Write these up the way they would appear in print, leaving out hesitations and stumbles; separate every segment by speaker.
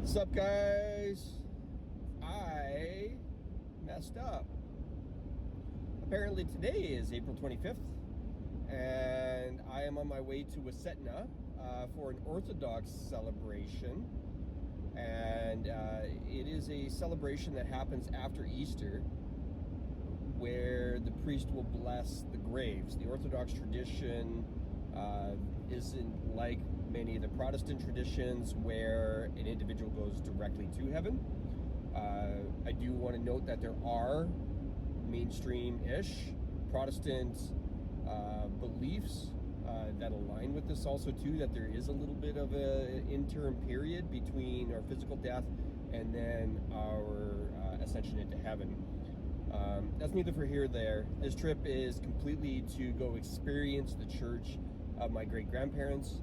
Speaker 1: What's up, guys? I messed up. Apparently today is April 25th, and I am on my way to Wesetna for an Orthodox celebration. And it is a celebration that happens after Easter, where the priest will bless the graves. The Orthodox tradition isn't like many of the Protestant traditions where an individual goes directly to heaven. I do want to note that there are mainstream-ish Protestant beliefs that align with this also too, that there is a little bit of an interim period between our physical death and then our ascension into heaven. That's neither for here or there. This trip is completely to go experience the church of my great-grandparents,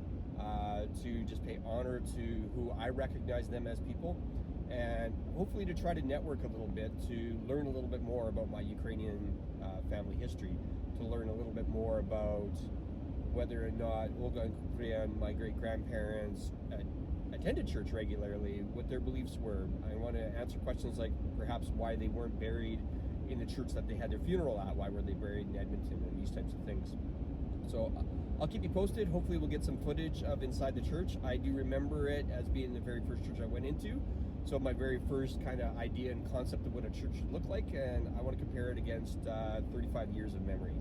Speaker 1: to just pay honor to who I recognize them as people, and hopefully to try to network a little bit, to learn a little bit more about my Ukrainian family history, to learn a little bit more about whether or not Olga and Kuprian, my great-grandparents, attended church regularly, what their beliefs were. I want to answer questions like perhaps why they weren't buried in the church that they had their funeral at, why were they buried in Edmonton, and these types of things. So I'll keep you posted. Hopefully we'll get some footage of inside the church. I do remember it as being the very first church I went into, so my very first kind of idea and concept of what a church should look like, and I want to compare it against 35 years of memory.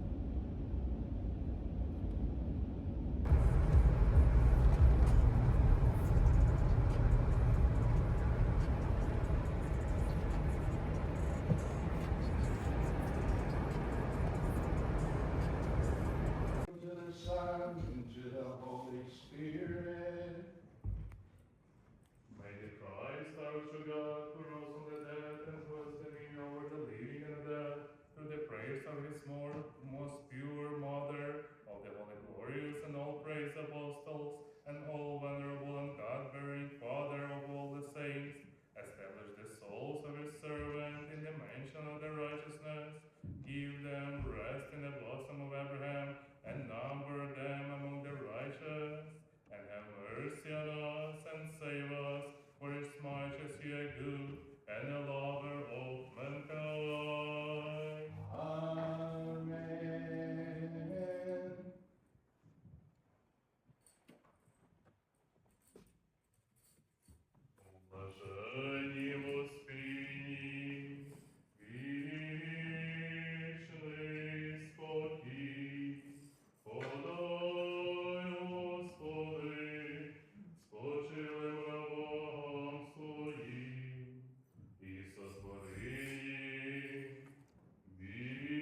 Speaker 2: And to the Holy Spirit.
Speaker 3: May the Christ, our true God, who rose from the dead and who is dominion over the living and the dead, through the prayers of his most pure Mother, of the holy glorious and all praise apostles, and all venerable and God-bearing Father of all the saints, establish the souls of his servant in the mansion of the righteousness, give them rest in the bosom of Abraham, and number them among the righteous, and have mercy on us, and save us, for his majesty a good, and a lover of mankind.
Speaker 2: Amen.
Speaker 3: Блаженні Господні, вічний спокій, подай, Господи, спочилим рабам своїм, і сотвори вічною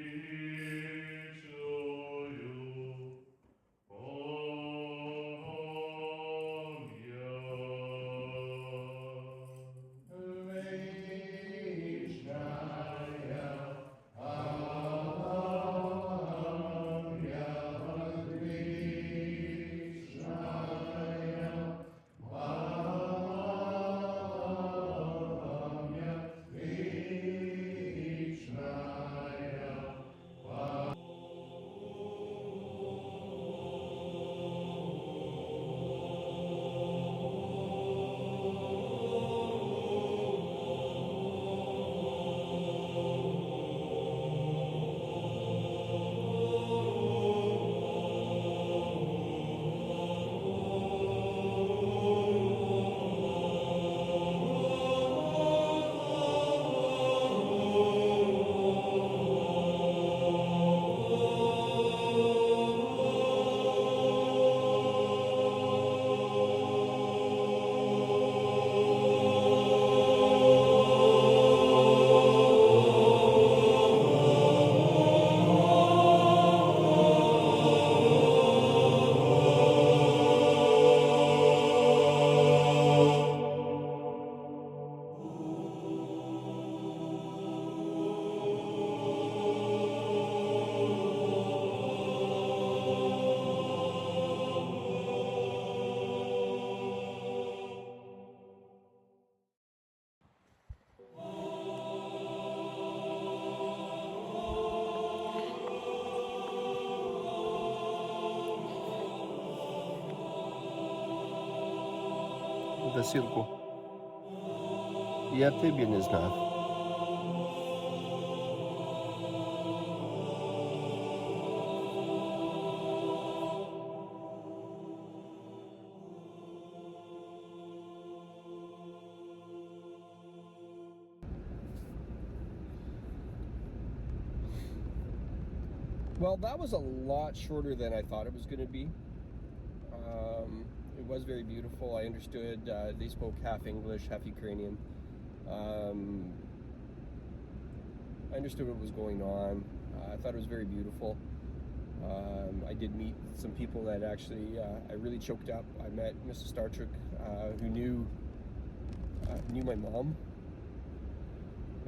Speaker 1: Засілку. Jättebjörnisna. Well, that was a lot shorter than I thought it was going to be. It was very beautiful. I understood they spoke half English, half Ukrainian. I understood what was going on. I thought it was very beautiful. I did meet some people that actually I really choked up. I met Mrs. Starchuk, who knew my mom,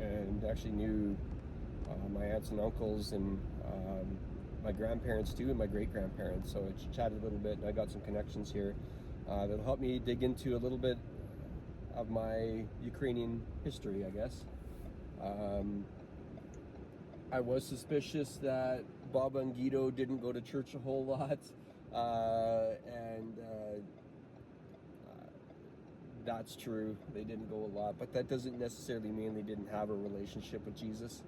Speaker 1: and actually knew my aunts and uncles, and my grandparents too, and my great-grandparents. So I chatted a little bit, and I got some connections here that'll help me dig into a little bit of my Ukrainian history, I guess. I was suspicious that Baba and Guido didn't go to church a whole lot, and that's true. They didn't go a lot, but that doesn't necessarily mean they didn't have a relationship with Jesus.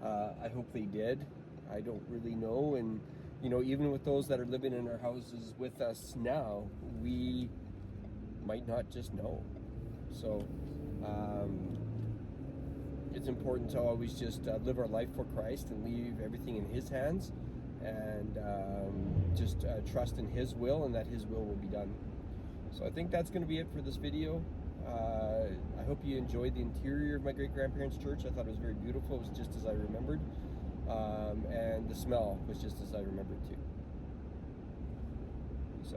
Speaker 1: I hope they did. I don't really know, and even with those that are living in our houses with us now, we might not just know. So it's important to always just live our life for Christ and leave everything in His hands, and just trust in His will, and that His will be done. So I think that's going to be it for this video. I hope you enjoyed the interior of my great-grandparents' church. I thought it was very beautiful. It was just as I remembered. And the smell was just as I remembered too. So